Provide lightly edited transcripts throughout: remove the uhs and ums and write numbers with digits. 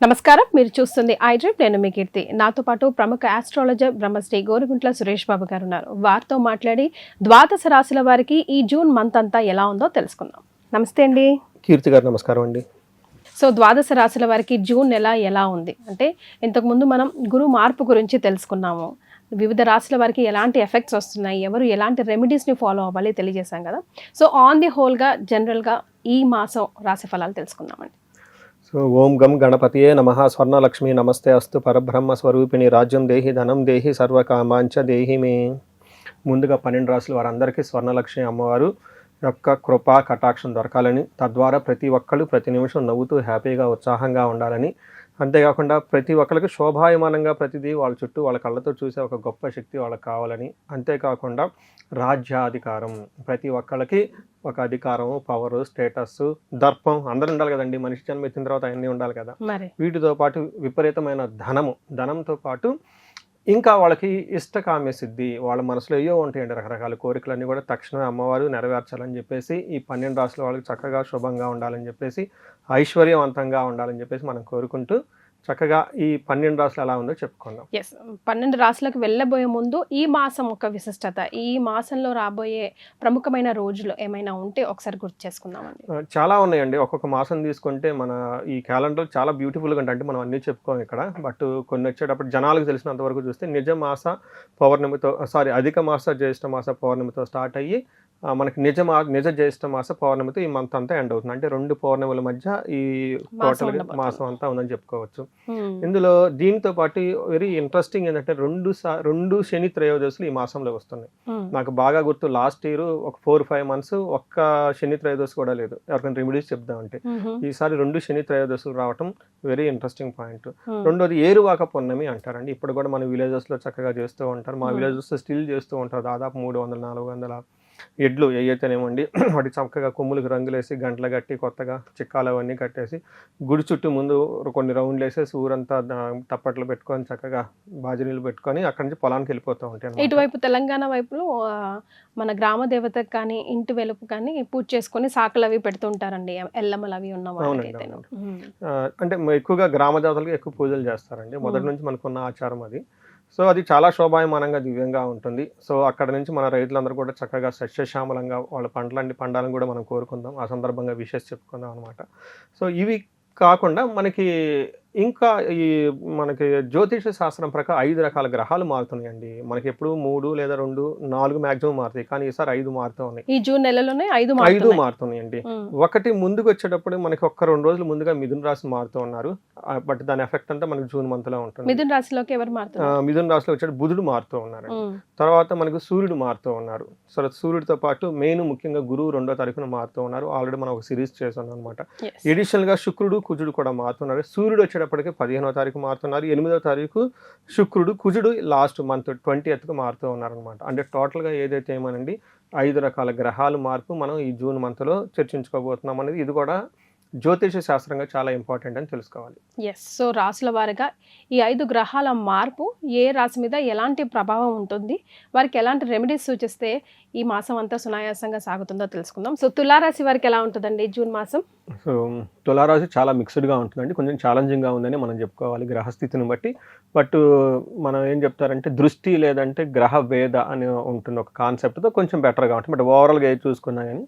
నమస్కారం, మీరు చూస్తుంది ఐడ్రీమ్. నేను మీ కీర్తి. నాతో పాటు ప్రముఖ ఆస్ట్రాలజర్ బ్రహ్మశ్రీ గోరుగుంట్ల సురేష్ బాబు గారు ఉన్నారు. వారితో మాట్లాడి ద్వాదశ రాశుల వారికి ఈ జూన్ మంత్ అంతా ఎలా ఉందో తెలుసుకుందాం. నమస్తే అండి. కీర్తి గారు నమస్కారం అండి. సో ద్వాదశ రాశుల వారికి జూన్ నెల ఎలా ఉంది అంటే, ఇంతకుముందు మనం గురు మార్పు గురించి తెలుసుకున్నాము. వివిధ రాశుల వారికి ఎలాంటి ఎఫెక్ట్స్ వస్తున్నాయి, ఎవరు ఎలాంటి రెమెడీస్ని ఫాలో అవ్వాలి తెలియజేశాం కదా. సో ఆన్ ది హోల్గా జనరల్గా ఈ మాసం రాశి ఫలాలు తెలుసుకుందామండి. సో ఓం గం గణపతియే నమః. స్వర్ణలక్ష్మి నమస్తే అస్తు. పరబ్రహ్మ స్వరూపిణి రాజ్యం దేహి ధనం దేహి సర్వకామాంచ దేహి మే. ముందుగా 12 రాశుల వారందరికీ స్వర్ణలక్ష్మి అమ్మవారు యొక్క కృపా కటాక్షం దొరకాలని, తద్వారా ప్రతి ఒక్కళ్ళు ప్రతి నిమిషం నవ్వుతూ హ్యాపీగా ఉత్సాహంగా ఉండాలని, అంతేకాకుండా ప్రతి ఒక్కరికి శోభాయమానంగా ప్రతిదీ వాళ్ళ చుట్టూ వాళ్ళ కళ్ళతో చూసే ఒక గొప్ప శక్తి వాళ్ళకి కావాలని, అంతేకాకుండా రాజ్యాధికారం, ప్రతి ఒక్కళ్ళకి ఒక అధికారము, పవరు, స్టేటస్, దర్పం అందరూ ఉండాలి కదండి. మనిషి జన్మ ఎత్తిన తర్వాత అన్నీ ఉండాలి కదా. వీటితో పాటు విపరీతమైన ధనంతో పాటు ఇంకా వాళ్ళకి ఇష్టకామ్య సిద్ధి, వాళ్ళ మనసులో ఏవో ఉంటాయండి రకరకాల కోరికలన్నీ కూడా తక్షణమే అమ్మవారు నెరవేర్చాలని చెప్పేసి, ఈ 12 రాశుల వాళ్ళకి చక్కగా శుభంగా ఉండాలని చెప్పేసి, ఐశ్వర్యవంతంగా ఉండాలని చెప్పేసి మనం కోరుకుంటూ చక్కగా ఈ 12 రాశులు ఎలా ఉందో చెప్పుకుందాం. 12 రాశులకు వెళ్ళబోయే ముందు ఈ మాసం ఒక విశిష్టత, ఈ మాసంలో రాబోయే ప్రముఖమైన రోజులు ఏమైనా ఉంటే ఒకసారి గుర్తు చేసుకుందామండి. చాలా ఉన్నాయండి. ఒక్కొక్క మాసం తీసుకుంటే మన ఈ క్యాలెండర్ చాలా బ్యూటిఫుల్గా అంటే మనం అన్నీ చెప్పుకోం ఇక్కడ. బట్ కొన్ని వచ్చేటప్పుడు జనాలకు తెలిసినంత వరకు చూస్తే అధిక మాస జ్యేష్ఠ మాస పౌర్ణమితో స్టార్ట్ అయ్యి మనకి నిజ జ్యేష్ఠ మాస పౌర్ణమితో ఈ మంత్ అంతా ఎండ్ అవుతుంది. అంటే 2 పౌర్ణముల మధ్య ఈ టోటల్ మాసం అంతా ఉందని చెప్పుకోవచ్చు. ఇందులో దీనితో పాటు వెరీ ఇంట్రెస్టింగ్ ఏంటంటే 2 శని త్రయోదశులు ఈ మాసంలో వస్తున్నాయి. నాకు బాగా గుర్తు, లాస్ట్ ఇయర్ ఒక 4-5 months ఒక్క శని త్రయోదశి కూడా లేదు. ఎవరికైనా రెమెడీస్ చెప్దామంటే ఈసారి 2 శని త్రయోదశులు రావటం వెరీ ఇంట్రెస్టింగ్ పాయింట్. రెండోది ఏరువాక పౌర్ణమి అంటారండి. ఇప్పుడు కూడా మన విలేజెస్ లో చక్కగా చేస్తూ ఉంటారు. మా విలేజెస్ స్టిల్ చేస్తూ ఉంటారు. దాదాపు 300-400 ఎడ్లు ఏవైతేనేమండి వాటి చక్కగా కొమ్ములకు రంగులేసి గంటలు కట్టి కొత్తగా చిక్కాలు అవన్నీ కట్టేసి గుడి చుట్టూ ముందు కొన్ని రౌండ్లు వేసేసి ఊరంతా తప్పట్లు పెట్టుకొని చక్కగా బాజనీలు పెట్టుకొని అక్కడి నుంచి పొలానికి వెళ్ళిపోతూ ఉంటాయి. ఇటువైపు తెలంగాణ వైపులో మన గ్రామ దేవతకు కానీ ఇంటి వెలుపు కానీ పూజ చేసుకొని సాకులు అవి పెడుతుంటారండి, ఎల్లమ్మలు అవి ఉన్నవాళ్ళు. అంటే ఎక్కువగా గ్రామ దేవతలకు ఎక్కువ పూజలు చేస్తారండి. మొదటి నుంచి మనకున్న ఆచారం అది. సో అది చాలా శోభాయమానంగా దివ్యంగా ఉంటుంది. సో అక్కడ నుంచి మన రైతులందరూ కూడా చక్కగా సస్యశ్యామలంగా వాళ్ళ పండాలని కూడా మనం కోరుకుందాం. ఆ సందర్భంగా విషెస్ చెప్పుకుందాం అనమాట. సో ఇవి కాకుండా ఇంకా మనకి జ్యోతిష శాస్త్రం ప్రకారం 5 రకాల గ్రహాలు మారుతున్నాయండి. మనకి ఎప్పుడు 3 లేదా 2, 4 మాక్సిమం మారుతాయి. కానీ ఈసారి 5 మారుతూ ఉన్నాయి. ఈ జూన్ నెలలోనే 5 మారుతున్నాయండి. ఒకటి ముందుకు వచ్చేటప్పుడు మనకి 1-2 రోజులు ముందుగా మిథున రాశి మారుతూ ఉన్నారు. బట్ దాని ఎఫెక్ట్ అంతా మనకి జూన్ మంత్ లో ఉంటుంది. మిథున రాశిలోకి ఎవరు మారుతున్నారు? మిథున రాశిలో వచ్చే బుధుడు మారుతూ ఉన్నారు. తర్వాత మనకు సూర్యుడు మారుతూ ఉన్నారు. సో సూర్యుడితో పాటు ముఖ్యంగా గురువు 2వ తారీఖున మారుతూ ఉన్నారు. ఆల్రెడీ మనం ఒక సిరీస్ చేసాం అనమాట. ఎడిషనల్ గా శుక్రుడు, కుజుడు కూడా మారుతున్నారు. సూర్యుడు వచ్చేటప్పటికి 15వ తారీఖు మారుతున్నారు. 8వ తారీఖు శుక్రుడు, కుజుడు లాస్ట్ మంత్ 20th మారుతూ ఉన్నారనమాట. అంటే టోటల్గా ఏదైతే ఏమనండి 5 రకాల గ్రహాలు మార్పు మనం ఈ జూన్ మంత్లో చర్చించుకోబోతున్నాం అనేది ఇది కూడా జ్యోతిష శాస్త్రంగా చాలా ఇంపార్టెంట్ అని తెలుసుకోవాలి. సో రాశుల వారిగా ఈ 5 గ్రహాల మార్పు ఏ రాశి మీద ఎలాంటి ప్రభావం ఉంటుంది, వారికి ఎలాంటి రెమెడీస్ సూచిస్తే ఈ మాసం అంతా సునాయాసంగా సాగుతుందో తెలుసుకుందాం. సో తులారాశి వారికి ఎలా ఉంటుందండి జూన్ మాసం? సో తులారాశి చాలా మిక్స్డ్గా ఉంటుందండి. కొంచెం ఛాలెంజింగ్గా ఉందని మనం చెప్పుకోవాలి గ్రహస్థితిని బట్టి. బట్ మనం ఏం చెప్తారంటే దృష్టి లేదంటే గ్రహ వేద అని ఉంటుంది ఒక కాన్సెప్ట్తో కొంచెం బెటర్గా ఉంటుంది. బట్ ఓవరాల్గా ఏది చూసుకున్నా కానీ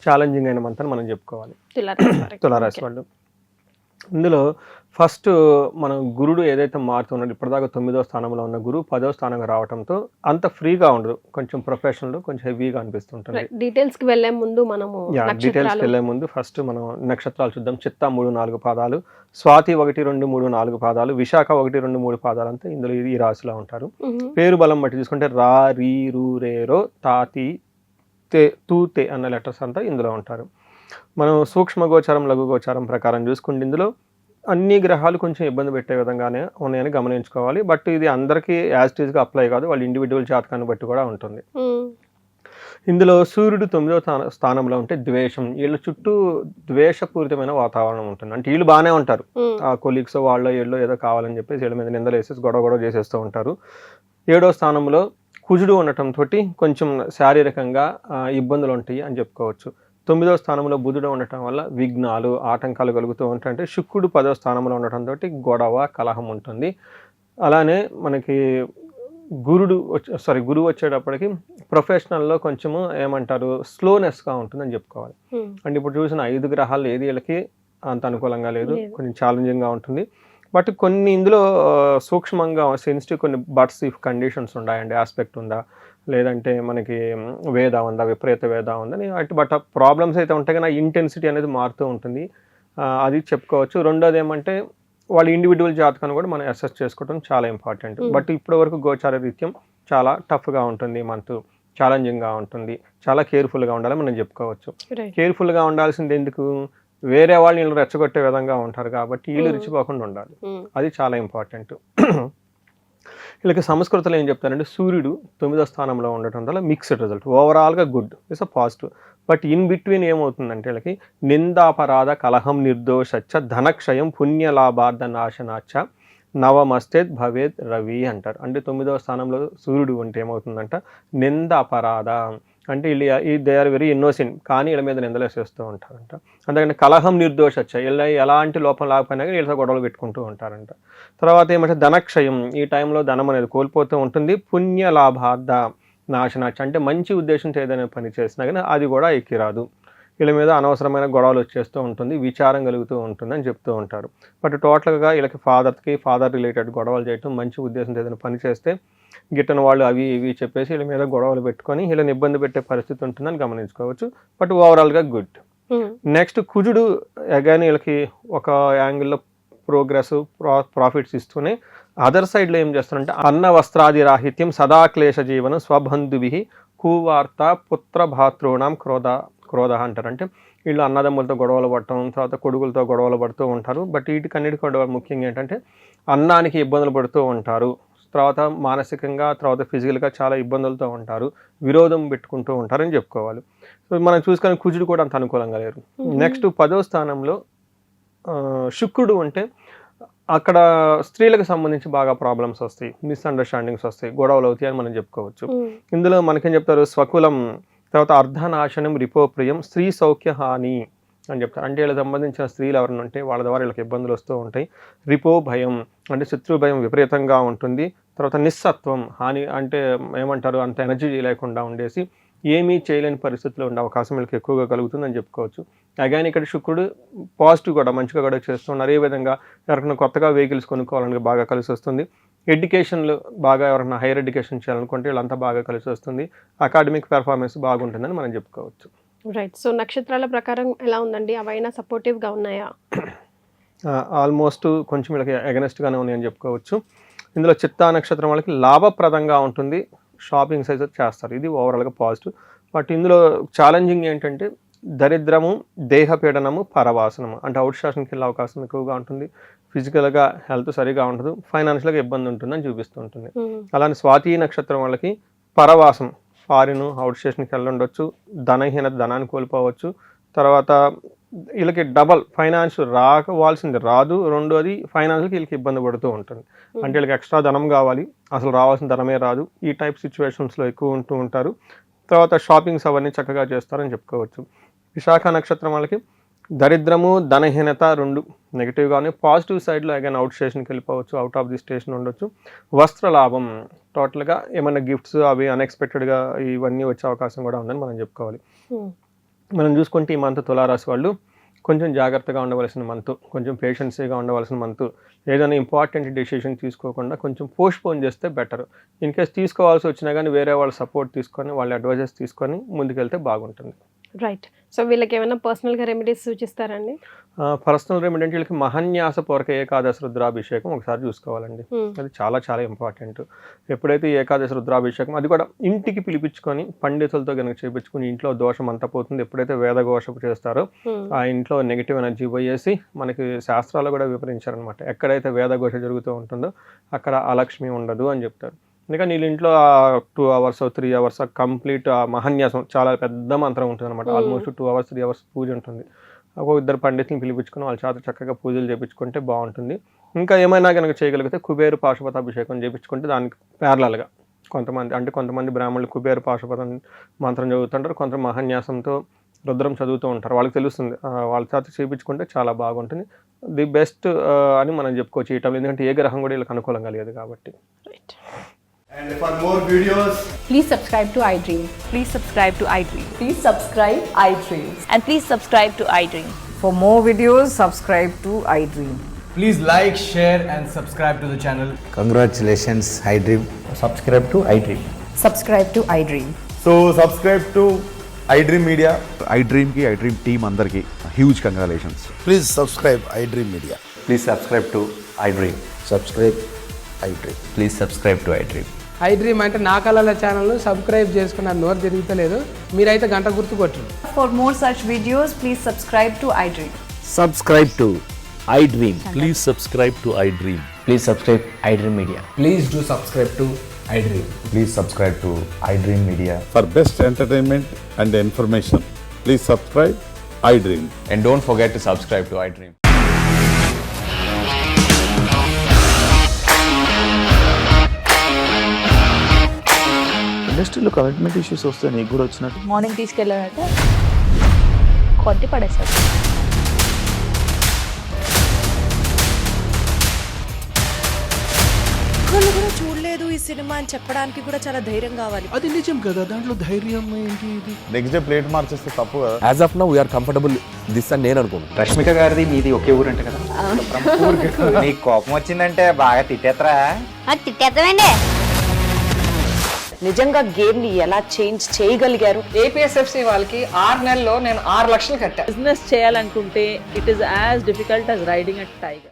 ఛాలెంజింగ్ అయిన మంత్ అని మనం చెప్పుకోవాలి తులారాశి వాళ్ళు. ఇందులో ఫస్ట్ మనం గురుడు ఏదైతే మారుతున్నాడు, ఇప్పటిదాకా 9వ స్థానంలో ఉన్న గురువు 10వ స్థానంగా రావడంతో అంత ఫ్రీగా ఉండదు, కొంచెం ప్రొఫెషనల్, కొంచెం హెవీగా అనిపిస్తుంటుంది. డీటెయిల్స్కి వెళ్ళే ముందు ఫస్ట్ మనం నక్షత్రాలు చూద్దాం. చిత్త 3-4 పాదాలు, స్వాతి 1-2-3-4 పాదాలు, విశాఖ 1-2-3 పాదాలు అంతా ఇందులో ఈ రాశిలో ఉంటారు. పేరు బలం బట్టి చూసుకుంటే రా, రీ, రూ, రే, రో, తాతి, తూ, తే అన్న లెటర్స్ అంతా ఇందులో ఉంటారు. మనం సూక్ష్మ గోచారం, లఘు గోచారం ప్రకారం చూసుకుంటే ఇందులో అన్ని గ్రహాలు కొంచెం ఇబ్బంది పెట్టే విధంగానే ఉన్నాయని గమనించుకోవాలి. బట్ ఇది అందరికీ యాజ్ ఇట్ ఈస్గా అప్లై కాదు, వాళ్ళ ఇండివిజువల్ జాతకాన్ని బట్టి కూడా ఉంటుంది. ఇందులో సూర్యుడు 9వ స్థానంలో ఉంటే ద్వేషం, వీళ్ళ చుట్టూ ద్వేషపూరితమైన వాతావరణం ఉంటుంది. అంటే వీళ్ళు బాగానే ఉంటారు, ఆ కొలీగ్స్ వాళ్ళ ఏదో కావాలని చెప్పేసి వీళ్ళ మీద నిందలు వేసేసి గొడవ చేసేస్తూ ఉంటారు. 7వ స్థానంలో కుజుడు ఉండటంతో కొంచెం శారీరకంగా ఇబ్బందులు ఉంటాయి అని చెప్పుకోవచ్చు. 9వ స్థానంలో బుధుడు ఉండటం వల్ల విఘ్నాలు ఆటంకాలు కలుగుతూ ఉంటాయంటే శుక్రుడు 10వ స్థానంలో ఉండటంతో గొడవ కలహం ఉంటుంది. అలానే మనకి గురువు వచ్చేటప్పటికి ప్రొఫెషనల్లో కొంచెము ఏమంటారు స్లోనెస్గా ఉంటుందని చెప్పుకోవాలి. అంటే ఇప్పుడు చూసిన 5 గ్రహాలు ఏది వీళ్ళకి అంత అనుకూలంగా లేదు, కొంచెం ఛాలెంజింగ్గా ఉంటుంది. బట్ కొన్ని ఇందులో సూక్ష్మంగా సెన్సిటివ్ కొన్ని బట్స్ ఇఫ్ కండిషన్స్ ఉన్నాయండి, ఆస్పెక్ట్ ఉందా లేదంటే మనకి వేద ఉందా, విపరీత వేద ఉందని బట్ ప్రాబ్లమ్స్ అయితే ఉంటాయి కానీ ఇంటెన్సిటీ అనేది మారుతూ ఉంటుంది, అది చెప్పుకోవచ్చు. రెండోది ఏమంటే వాళ్ళ ఇండివిజువల్ జాతకాన్ని కూడా మనం అసెస్ చేసుకోవడం చాలా ఇంపార్టెంట్. బట్ ఇప్పటి వరకు గోచార రీత్యం చాలా టఫ్గా ఉంటుంది, మంత్ ఛాలెంజింగ్గా ఉంటుంది, చాలా కేర్ఫుల్గా ఉండాలని మనం చెప్పుకోవచ్చు. కేర్ఫుల్గా ఉండాల్సింది ఎందుకు, వేరే వాళ్ళు వీళ్ళు రెచ్చగొట్టే విధంగా ఉంటారు కాబట్టి వీళ్ళు రెచ్చిపోకుండా ఉండాలి, అది చాలా ఇంపార్టెంట్. వీళ్ళకి సంస్కృతంలో ఏం చెప్తారంటే సూర్యుడు 9వ స్థానంలో ఉండటం వల్ల మిక్స్డ్ రిజల్ట్, ఓవరాల్గా good, it's a positive. But in between ఏమవుతుందంటే వీళ్ళకి నిందాపరాధ కలహం నిర్దోషచ్చ ధనక్షయం పుణ్యలాభార్థ నాశనాచ్చ నవమస్తేత్ భవేత్ రవి అంటారు. అంటే 9వ స్థానంలో సూర్యుడు ఉంటే ఏమవుతుందంట నింద అపరాధ అంటే వీళ్ళు దే ఆర్ వెరీ ఇన్నోసెంట్ కానీ వీళ్ళ మీద నిందలు వేసేస్తూ ఉంటారంట. అందుకని కలహం నిర్దోషచ్చ వీళ్ళ ఎలాంటి లోపం లేకపోయినా వీళ్ళతో గొడవలు పెట్టుకుంటూ ఉంటారంట. తర్వాత ఏమంటే ధనక్షయం, ఈ టైంలో ధనం అనేది కోల్పోతూ ఉంటుంది. పుణ్య లాభార్థ నాశనాచ అంటే మంచి ఉద్దేశంతో ఏదైనా పని చేసినా కానీ అది కూడా ఎక్కిరాదు, వీళ్ళ మీద అనవసరమైన గొడవలు వచ్చేస్తూ ఉంటుంది, విచారం కలుగుతూ ఉంటుంది అని చెప్తూ ఉంటారు. బట్ టోటల్గా వీళ్ళకి ఫాదర్ రిలేటెడ్ గొడవలు చేయటం, మంచి ఉద్దేశంతో ఏదైనా పని చేస్తే గిట్టని వాళ్ళు అవి ఇవి చెప్పేసి వీళ్ళ మీద గొడవలు పెట్టుకొని వీళ్ళని ఇబ్బంది పెట్టే పరిస్థితి ఉంటుందని గమనించుకోవచ్చు. బట్ ఓవరాల్గా గుడ్. నెక్స్ట్ కుజుడు అగైన్ వీళ్ళకి ఒక యాంగిల్లో ప్రోగ్రెస్ ప్రాఫిట్స్ ఇస్తూనే అదర్ సైడ్లో ఏం చేస్తారంటే అన్న వస్త్రాది రాహిత్యం సదాక్లేశ జీవనం స్వబంధుభి కువార్త పుత్ర భాతృణం క్రోధ అంటారు. అంటే వీళ్ళు అన్నదమ్ములతో గొడవలు పడటం, తర్వాత కొడుకులతో గొడవలు పడుతూ ఉంటారు. బట్ వీటికన్నిటి గొడవలు ముఖ్యంగా ఏంటంటే అన్నానికి ఇబ్బందులు పడుతూ ఉంటారు, తర్వాత మానసికంగా తర్వాత ఫిజికల్గా చాలా ఇబ్బందులతో ఉంటారు, విరోధం పెట్టుకుంటూ ఉంటారని చెప్పుకోవాలి. సో మనం చూసుకొని కుజుడు కూడా అంత అనుకూలంగా లేరు. నెక్స్ట్ 10వ స్థానంలో శుక్రుడు ఉంటే అక్కడ స్త్రీలకు సంబంధించి బాగా ప్రాబ్లమ్స్ వస్తాయి, మిస్అండర్స్టాండింగ్స్ వస్తాయి, గొడవలు అవుతాయి అని మనం చెప్పుకోవచ్చు. ఇందులో మనకేం చెప్తారు స్వకులం, తర్వాత అర్ధనాశనం రిపోప్రియం స్త్రీ సౌఖ్య హాని అని చెప్తారు. అంటే వీళ్ళకి సంబంధించిన స్త్రీలు ఎవరైనా ఉంటే వాళ్ళ ద్వారా వీళ్ళకి ఇబ్బందులు వస్తూ ఉంటాయి. రిపో భయం అంటే శత్రు భయం విపరీతంగా ఉంటుంది. తర్వాత నిస్సత్వం హాని అంటే ఏమంటారు అంత ఎనర్జీ లేకుండా ఉండేసి ఏమీ చేయలేని పరిస్థితిలో ఉండే అవకాశం వీళ్ళకి ఎక్కువగా కలుగుతుందని చెప్పుకోవచ్చు. అగైన్ ఇక్కడ శుక్రుడు పాజిటివ్ కూడా మంచిగా కూడా చేస్తున్నారు. ఏ విధంగా ఎవరికైనా కొత్తగా వెహికల్స్ కొనుక్కోవాలని బాగా కలిసి వస్తుంది. ఎడ్యుకేషన్లో బాగా ఎవరైనా హైయర్ ఎడ్యుకేషన్ చేయాలనుకుంటే వీళ్ళంతా బాగా కలిసి వస్తుంది. అకాడమిక్ పెర్ఫార్మెన్స్ బాగుంటుందని మనం చెప్పుకోవచ్చు. రైట్. సో నక్షత్రాల ప్రకారం ఎలా ఉందండి, అవైనా సపోర్టివ్గా ఉన్నాయా? ఆల్మోస్ట్ కొంచెం వీళ్ళకి అగెనెస్ట్గానే ఉన్నాయని చెప్పుకోవచ్చు. ఇందులో చిత్తా నక్షత్రం వాళ్ళకి లాభప్రదంగా ఉంటుంది, షాపింగ్స్ అయితే చేస్తారు, ఇది ఓవరాల్గా పాజిటివ్. బట్ ఇందులో ఛాలెంజింగ్ ఏంటంటే దరిద్రము, దేహపీడనము, పరవాసనము అంటే అవుట్ స్టేషన్కి వెళ్ళే అవకాశం ఎక్కువగా ఉంటుంది, ఫిజికల్గా హెల్త్ సరిగా ఉండదు, ఫైనాన్షియల్గా ఇబ్బంది ఉంటుందని చూపిస్తూ ఉంటుంది. అలానే స్వాతి నక్షత్రం వాళ్ళకి పరవాసం, ఫారిన్ అవుట్ స్టేషన్కి వెళ్ళి ఉండొచ్చు, ధనహీనత ధనాన్ని కోల్పోవచ్చు, తర్వాత వీళ్ళకి డబల్ ఫైనాన్స్ రావాల్సింది రాదు, రెండోది ఫైనాన్స్కి వీళ్ళకి ఇబ్బంది పడుతూ ఉంటుంది. అంటే వీళ్ళకి ఎక్స్ట్రా ధనం కావాలి, అసలు రావాల్సిన ధనమే రాదు, ఈ టైప్ సిచ్యువేషన్స్లో ఎక్కువ ఉంటూ ఉంటారు. తర్వాత షాపింగ్స్ అవన్నీ చక్కగా చేస్తారని చెప్పుకోవచ్చు. విశాఖ నక్షత్రం వాళ్ళకి దరిద్రము, ధనహీనత రెండు నెగిటివ్గానే, పాజిటివ్ సైడ్లో అగైన్ అవుట్ స్టేషన్కి వెళ్ళిపోవచ్చు, అవుట్ ఆఫ్ ది స్టేషన్ ఉండొచ్చు. వస్త్ర లాభం, టోటల్గా ఏమైనా గిఫ్ట్స్ అవి అన్ఎక్స్పెక్టెడ్గా ఇవన్నీ వచ్చే అవకాశం కూడా ఉందని మనం చెప్పుకోవాలి. మనం చూసుకుంటే ఈ మంత్ తులారాశి వాళ్ళు కొంచెం జాగ్రత్తగా ఉండవలసిన మంత్, కొంచెం పేషెన్సీగా ఉండవలసిన మంత్. ఏదైనా ఇంపార్టెంట్ డెసిషన్ తీసుకోకుండా కొంచెం పోస్ట్పోన్ చేస్తే బెటర్. ఇన్ కేస్ తీసుకోవాల్సి వచ్చినా కానీ వేరే వాళ్ళ సపోర్ట్ తీసుకొని వాళ్ళ అడ్వైజెస్ తీసుకొని ముందుకెళ్తే బాగుంటుంది. రైట్. సో వీళ్ళకి ఏమైనా పర్సనల్గా రెమెడీస్ సూచిస్తారండి? పర్సనల్ రెమెడీ అంటే వీళ్ళకి మహాన్యాస పూర్వక ఏకాదశి రుద్రాభిషేకం ఒకసారి చూసుకోవాలండి, అది చాలా చాలా ఇంపార్టెంట్. ఎప్పుడైతే ఏకాదశి రుద్రాభిషేకం అది కూడా ఇంటికి పిలిపించుకొని పండితులతో కనుక చేయించుకుని ఇంట్లో దోషం అంతా పోతుంది. ఎప్పుడైతే వేదఘోష చేస్తారో ఆ ఇంట్లో నెగిటివ్ ఎనర్జీ పోయేసి మనకి శాస్త్రాలు కూడా వివరించారనమాట, ఎక్కడైతే వేదఘోష జరుగుతూ ఉంటుందో అక్కడ అలక్ష్మి ఉండదు అని చెప్తారు. అందుకని వీళ్ళ ఇంట్లో 2 hours 3 hours కంప్లీట్ మహాన్యాసం చాలా పెద్ద మంత్రం ఉంటుంది అనమాట, ఆల్మోస్ట్ 2 hours 3 hours పూజ ఉంటుంది. ఒక 2 పండితులను పిలిపించుకుని వాళ్ళ చేత చక్కగా పూజలు చేయించుకుంటే బాగుంటుంది. ఇంకా ఏమైనా కనుక చేయగలిగితే కుబేరు పాశుపతాభిషేకం చేయించుకుంటే దానికి ప్యారలల్గా కొంతమంది బ్రాహ్మణులు కుబేర పాశుపతం మంత్రం చదువుతుంటారు, కొంత మహాన్యాసంతో రుద్రం చదువుతూ ఉంటారు. వాళ్ళకి తెలుస్తుంది, వాళ్ళ చేత చేయించుకుంటే చాలా బాగుంటుంది. ది బెస్ట్ అని మనం చెప్పుకోవచ్చు ఈ టైంలో, ఎందుకంటే ఏ గ్రహం కూడా వీళ్ళకి అనుకూలంగా లేదు కాబట్టి. And for more videos, Please subscribe to iDream. Please subscribe to iDream. Please subscribe iDream. And please subscribe to iDream. For more videos, subscribe to iDream. please like, share and subscribe to the channel. Congratulations, iDream. Subscribe to iDream. Subscribe to iDream. So subscribe to iDream Media. iDream की iDream team अंदर की huge congratulations. Please subscribe iDream Media. Please subscribe to iDream. Subscribe iDream. Please subscribe to iDream. iDream అంటే నా కళల channel subscribe చేసుకున్న నోరు తిరుగుతలేదు, మీరైతే గంట గుర్తు కొట్టండి. For more such videos, please subscribe to iDream. Subscribe to iDream. Please subscribe to iDream. Please subscribe iDream Media. Please do subscribe to iDream. Please subscribe to iDream Media. For best entertainment and information, please subscribe iDream. And don't forget to subscribe to iDream. ఇండస్ట్రీలో commitment issues వస్తే నీకు కూడా వచ్చినట్టు morning తీసుకెళ్ళారంటే కొట్టి పడేస్తారు. ఒక్కళ్ళు కూడా చూడలేదు ఈ సినిమా అని చెప్పడానికి కూడా చాలా ధైర్యం కావాలి. అది నిజం కదా, దాంట్లో ధైర్యం ఏంటి? ఇది నెక్స్ట్ డే ప్లేట్ మార్చేస్తే తప్పు కదా. As of now, we are comfortable this అని నేను అనుకుంటున్నాను. రష్మిక గారిది మీది ఒకే ఊరు అంటే కదా. నీకు కోపం వచ్చిందంటే బాగా తిట్టేత్తరా? తిట్టేద్దామండి. నిజంగా గేమ్ ని ఎలా చేంజ్ చేయగలిగారు? APSFC వాళ్ళకి 6 నెలల్లో నేను 6 లక్షలు కట్టా. బిజినెస్ చేయాలనుకుంటే it is as difficult as riding a tiger.